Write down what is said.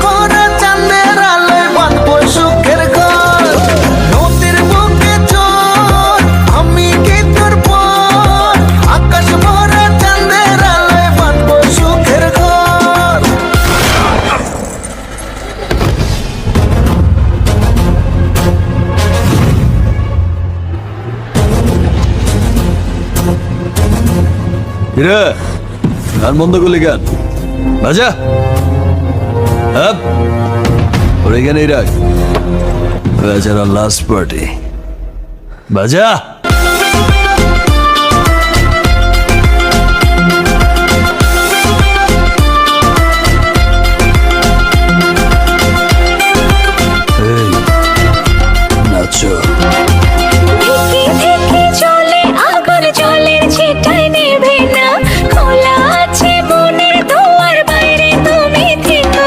ভরা চাঁদের আলোয় বাঁধবো সুখের ঘর। নদীর বুকে চর আমি কি তোর পর, আকাশ ভরা চাঁদের আলোয় বাঁধবো সুখের ঘর। কিরে গান বন্ধ করলি গান বাজা। হ্যাঁ ওর এখানেই রাখ, বেচারা লাস্ট পার্টি বাজা।